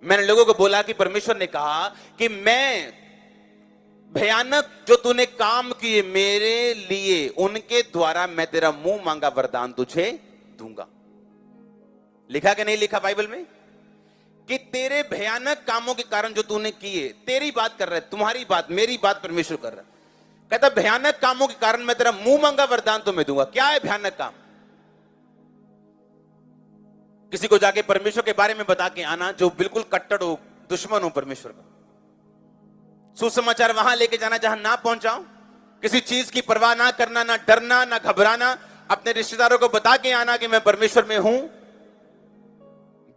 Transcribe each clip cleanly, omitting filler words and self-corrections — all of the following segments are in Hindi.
मैंने लोगों को बोला कि परमेश्वर ने कहा कि मैं भयानक जो तूने काम किए मेरे लिए, उनके द्वारा मैं तेरा मुंह मांगा वरदान तुझे दूंगा। लिखा कि नहीं लिखा बाइबल में कि तेरे भयानक कामों के कारण जो तूने किए, तेरी बात कर रहा है, तुम्हारी बात, मेरी बात परमेश्वर कर रहा है। कहता भयानक कामों के कारण मैं तेरा मुंह मांगा वरदान तुम्हें दूंगा। क्या है भयानक काम? किसी को जाके परमेश्वर के बारे में बता के आना जो बिल्कुल कट्टर हो, दुश्मन हो परमेश्वर का। सुसमाचार वहां लेके जाना जहां ना पहुंचाओ, किसी चीज की परवाह ना करना, ना डरना, ना घबराना। अपने रिश्तेदारों को बता के आना कि मैं परमेश्वर में हूं।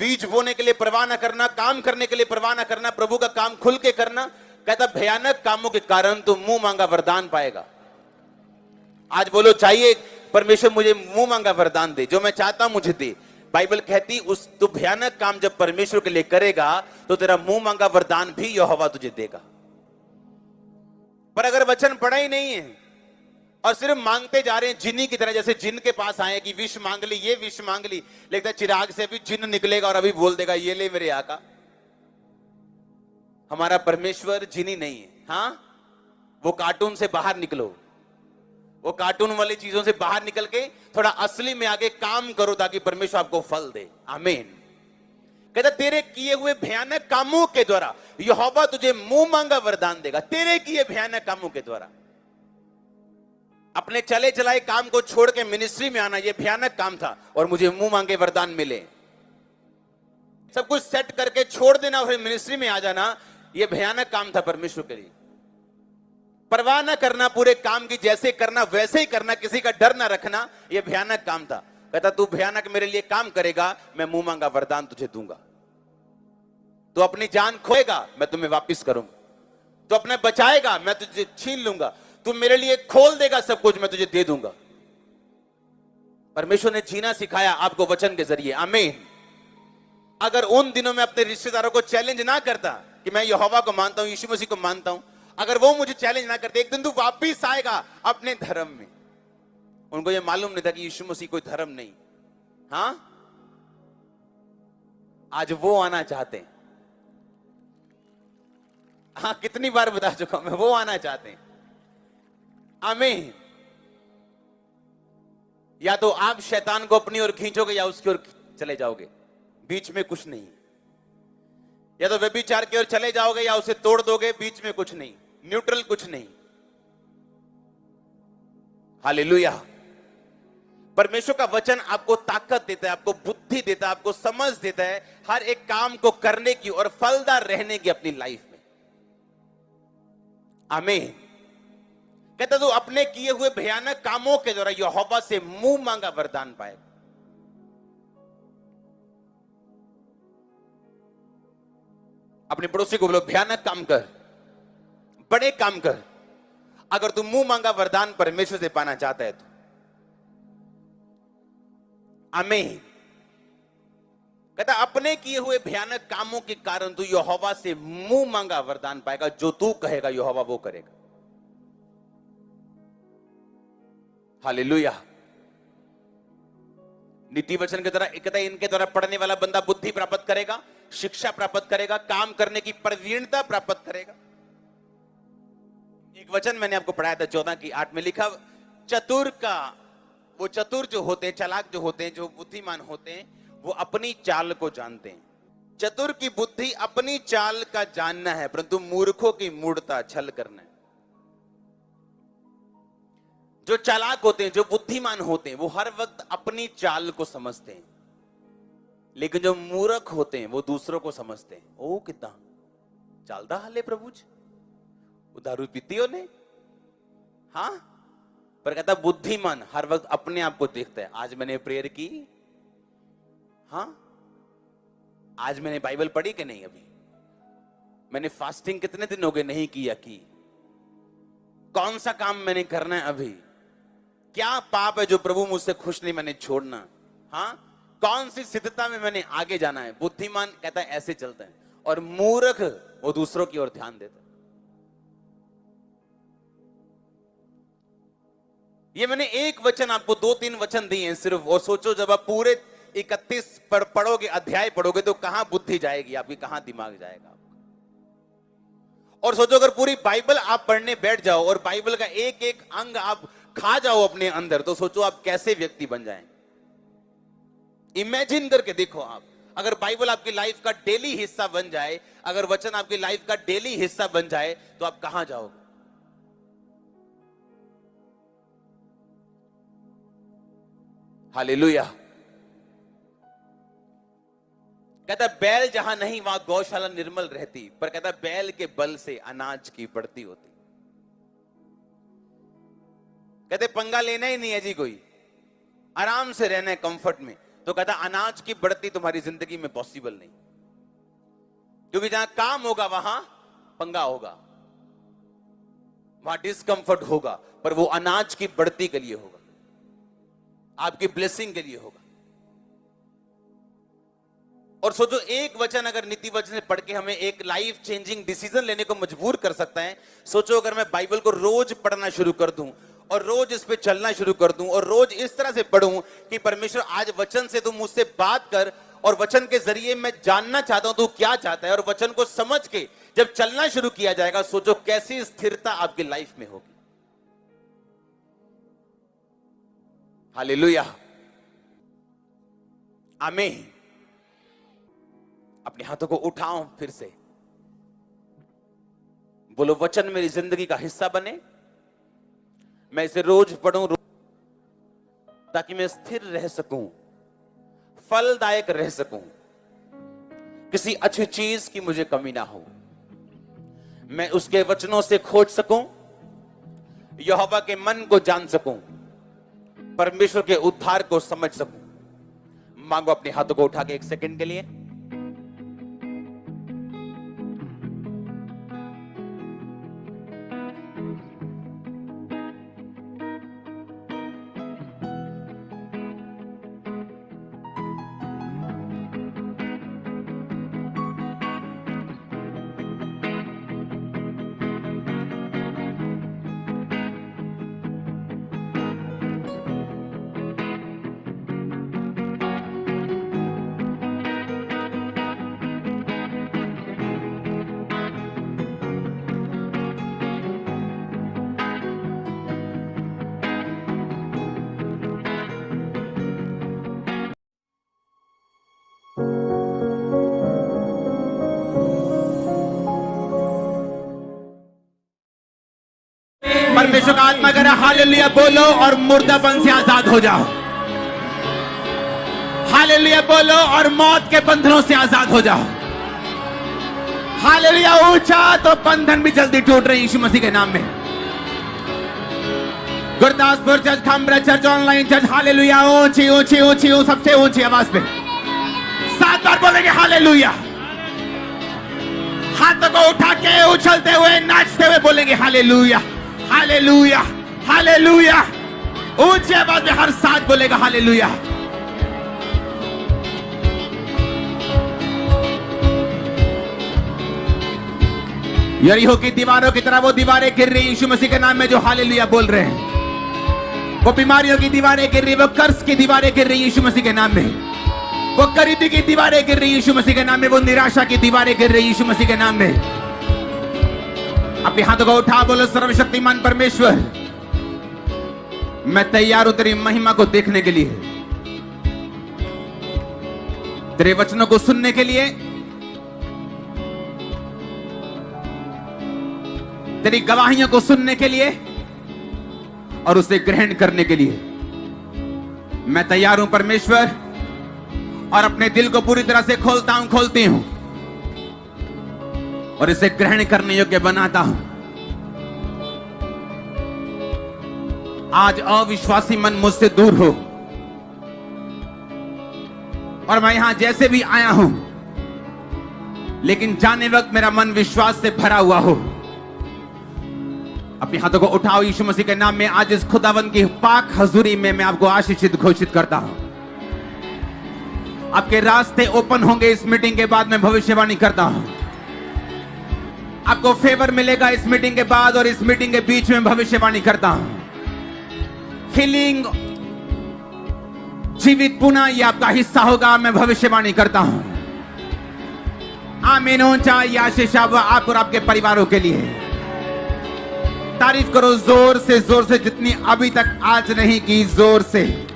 बीज बोने के लिए परवाह ना करना, काम करने के लिए परवाह ना करना, प्रभु का काम खुल के करना। कहता भयानक कामों के कारण तू मुंह मांगा वरदान पाएगा। आज बोलो चाहिए परमेश्वर मुझे मुंह मांगा वरदान दे, जो मैं चाहता हूं मुझे दे। बाइबल कहती उस तू भयानक काम जब परमेश्वर के लिए करेगा तो तेरा मुंह मांगा वरदान भी यहोवा तुझे देगा। पर अगर वचन पढ़ा ही नहीं है और सिर्फ मांगते जा रहे हैं जिन्नी की तरह, जैसे जिन के पास आए कि विष मांग ली, ये विष मांग ली, लेकिन चिराग से अभी जिन निकलेगा और अभी बोल देगा ये ले मेरे आका। हमारा परमेश्वर जिनी नहीं है। हां, वो कार्टून से बाहर निकलो, वो कार्टून वाली चीजों से बाहर निकल के थोड़ा असली में आगे काम करो ताकि परमेश्वर आपको फल दे। आमीन। कहता तेरे किए हुए भयानक कामों के द्वारा यहोवा तुझे मुंह मांगा वरदान देगा। तेरे किए भयानक कामों के द्वारा अपने चले चलाए काम को छोड़ के मिनिस्ट्री में आना, यह भयानक काम था और मुझे मुंह मांगे वरदान मिले। सब कुछ सेट करके छोड़ देना और मिनिस्ट्री में आ जाना, यह भयानक काम था परमेश्वर के लिए। परवाह ना करना, पूरे काम की जैसे करना वैसे ही करना, किसी का डर ना रखना, यह भयानक काम था। कहता तू भयानक मेरे लिए काम करेगा, मैं मुंह मांगा वरदान तुझे दूंगा। तू अपनी जान खोएगा, मैं तुम्हें वापस करूंगा। तू अपने बचाएगा, मैं तुझे छीन लूंगा। तू मेरे लिए खोल देगा सब कुछ, मैं तुझे दे दूंगा। परमेश्वर ने जीना सिखाया आपको वचन के जरिए। आमीन। अगर उन दिनों में अपने रिश्तेदारों को चैलेंज ना करता कि मैं यहोवा को मानता हूं, यीशु मसीह को मानता हूं, अगर वो मुझे चैलेंज ना करते, एक दिन तू वापिस आएगा अपने धर्म में। उनको ये मालूम नहीं था कि यीशु मसीह कोई धर्म नहीं। हां, आज वो आना चाहते हैं। हां, कितनी बार बता चुका मैं, वो आना चाहते हैं। आमीन। या तो आप शैतान को अपनी ओर खींचोगे या उसकी ओर चले जाओगे, बीच में कुछ नहीं। या तो व्यभिचार की ओर चले जाओगे या उसे तोड़ दोगे, बीच में कुछ नहीं, न्यूट्रल कुछ नहीं। हालेलुया। परमेश्वर का वचन आपको ताकत देता है, आपको बुद्धि देता है, आपको समझ देता है हर एक काम को करने की और फलदार रहने की अपनी लाइफ में। आमीन। कहता तू अपने किए हुए भयानक कामों के द्वारा यहोवा से मुंह मांगा वरदान पाएगा। अपने पड़ोसी को बोलो भयानक काम कर, बड़े काम कर। अगर तू मुंह मांगा वरदान परमेश्वर से पाना चाहता है तो। आमीन। कहता अपने किए हुए भयानक कामों के कारण तू यहोवा से मुंह मांगा वरदान पाएगा। जो तू कहेगा यहोवा वो करेगा। हालेलुया। नीति वचन के द्वारा कहता इनके द्वारा पढ़ने वाला बंदा बुद्धि प्राप्त करेगा, शिक्षा प्राप्त करेगा, काम करने की प्रवीणता प्राप्त करेगा। एक वचन मैंने आपको पढ़ाया था 14:8 में लिखा, चतुर का, वो चतुर जो होते हैं, चालाक जो होते हैं, जो बुद्धिमान होते हैं, वो अपनी चाल को जानते हैं। चतुर की बुद्धि अपनी चाल का जानना है, परंतु मूर्खों की मूढ़ता छल करना है। जो चालाक होते हैं, जो बुद्धिमान होते हैं, वो हर वक्त अपनी चाल को समझते हैं, लेकिन जो मूर्ख होते हैं वो दूसरों को समझते हैं। ओ कितना चालदा हाले प्रभु जी, दारू पीती हो ने। हाँ, पर कहता बुद्धिमान हर वक्त अपने आप को देखता है। आज मैंने प्रेयर की, हाँ, आज मैंने बाइबल पढ़ी कि नहीं, अभी मैंने फास्टिंग कितने दिन हो गए नहीं किया की, कौन सा काम मैंने करना है अभी, क्या पाप है जो प्रभु मुझसे खुश नहीं मैंने छोड़ना, हाँ, कौन सी सिद्धता में मैंने आगे जाना है। बुद्धिमान कहता है ऐसे चलता है, और मूर्ख वो दूसरों की ओर ध्यान देता है। ये मैंने एक वचन आपको 2-3 वचन दिए हैं सिर्फ, और सोचो जब आप पूरे 31 पर पढ़ोगे, अध्याय पढ़ोगे तो कहां बुद्धि जाएगी आपकी, कहां दिमाग जाएगा। और सोचो अगर पूरी बाइबल आप पढ़ने बैठ जाओ और बाइबल का एक एक अंग आप खा जाओ अपने अंदर, तो सोचो आप कैसे व्यक्ति बन जाएं। इमेजिन करके देखो आप, अगर बाइबल आपकी लाइफ का डेली हिस्सा बन जाए, अगर वचन आपकी लाइफ का डेली हिस्सा बन जाए, तो आप कहां जाओगे। हालेलुया। कहता है बैल जहां नहीं वहां गौशाला निर्मल रहती, पर कहता है बैल के बल से अनाज की बढ़ती होती। कहते पंगा लेना ही नहीं है जी, कोई आराम से रहना है कंफर्ट में। तो कहता अनाज की बढ़ती तुम्हारी जिंदगी में पॉसिबल नहीं, क्योंकि जहां काम होगा वहां पंगा होगा, वहां डिस्कंफर्ट होगा, पर वो अनाज की बढ़ती के लिए होगा, आपकी ब्लेसिंग के लिए होगा। और सोचो एक वचन अगर नीति वचन पढ़ के हमें एक लाइफ चेंजिंग डिसीजन लेने को मजबूर कर सकता है। सोचो अगर मैं बाइबल को रोज पढ़ना शुरू कर दूं और रोज इस पे चलना शुरू कर दूं और रोज इस तरह से पढ़ूं कि परमेश्वर आज वचन से तू मुझसे बात कर और वचन के जरिए मैं जानना चाहता हूं तू क्या चाहता है, और वचन को समझ के जब चलना शुरू किया जाएगा, सोचो कैसी स्थिरता आपकी लाइफ में होगी। हालेलुया, आमीन। अपने हाथों को उठाओ फिर से, बोलो वचन मेरी जिंदगी का हिस्सा बने, मैं इसे रोज पढ़ूं ताकि मैं स्थिर रह सकूं, फलदायक रह सकूं, किसी अच्छी चीज की मुझे कमी ना हो, मैं उसके वचनों से खोज सकूं, यहोवा के मन को जान सकूं, परमेश्वर के उद्धार को समझ सकूं। मांगो अपने हाथों को उठा के एक सेकंड के लिए। परमेश्वर का आत्मा कह रहा है हालेलुया बोलो और मुर्दापन से आजाद हो जाओ। हालेलुया बोलो और मौत के बंधनों से आजाद हो जाओ। हालेलुया ऊंचा तो बंधन भी जल्दी टूट रहे यीशु मसीह के नाम में। Gurdaspur church, Khambra church, online church, hallelujah ऊंची ऊंची ऊंची सबसे ऊंची आवाज पे 7 बार बोलेंगे हालेलुया। हाथों को उठा के उछलते हुए नाचते हुए बोलेंगे हालेलुया हालेलुया हालेलुया। ऊंची आवाज में हर साथ बोलेगा हालेलुया। यरीहो की दीवारों की तरह वो दीवारें गिर रही यीशु मसीह के नाम में जो हालेलुया बोल रहे हैं। वो बीमारियों की दीवारें गिर रही, वो कर्ज की दीवारें गिर रही यीशु मसीह के नाम में। वो गरीबी की दीवारें गिर रही यीशु मसीह के नाम में। वो निराशा की दीवारें गिर रही यीशु मसीह के नाम में। अपने हाथों को उठा बोलो सर्वशक्तिमान परमेश्वर, मैं तैयार हूं तेरी महिमा को देखने के लिए, तेरे वचनों को सुनने के लिए, तेरी गवाहियों को सुनने के लिए और उसे ग्रहण करने के लिए। मैं तैयार हूं परमेश्वर, और अपने दिल को पूरी तरह से खोलता हूं, खोलती हूं और इसे ग्रहण करने योग्य बनाता हूं। आज अविश्वासी मन मुझसे दूर हो, और मैं यहां जैसे भी आया हूं, लेकिन जाने वक्त मेरा मन विश्वास से भरा हुआ हो। अपने हाथों को उठाओ यीशु मसीह के नाम में। आज इस खुदावन की पाक हजूरी में मैं आपको आशीषित घोषित करता हूं। आपके रास्ते ओपन होंगे इस मीटिंग के बाद। मैं भविष्यवाणी करता हूं आपको फेवर मिलेगा इस मीटिंग के बाद और इस मीटिंग के बीच में। भविष्यवाणी करता हूं हीलिंग जीवित पुनः ये आपका हिस्सा होगा। मैं भविष्यवाणी करता हूं। आमीन। ऊंचा ये आशीष आप और आपके परिवारों के लिए। तारीफ करो जोर से जितनी अभी तक आज नहीं की, जोर से,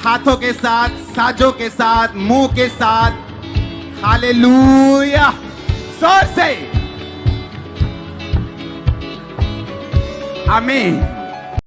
हाथों के साथ, साजों के साथ, मुंह के साथ। हालेलुया। जोर से आमीन।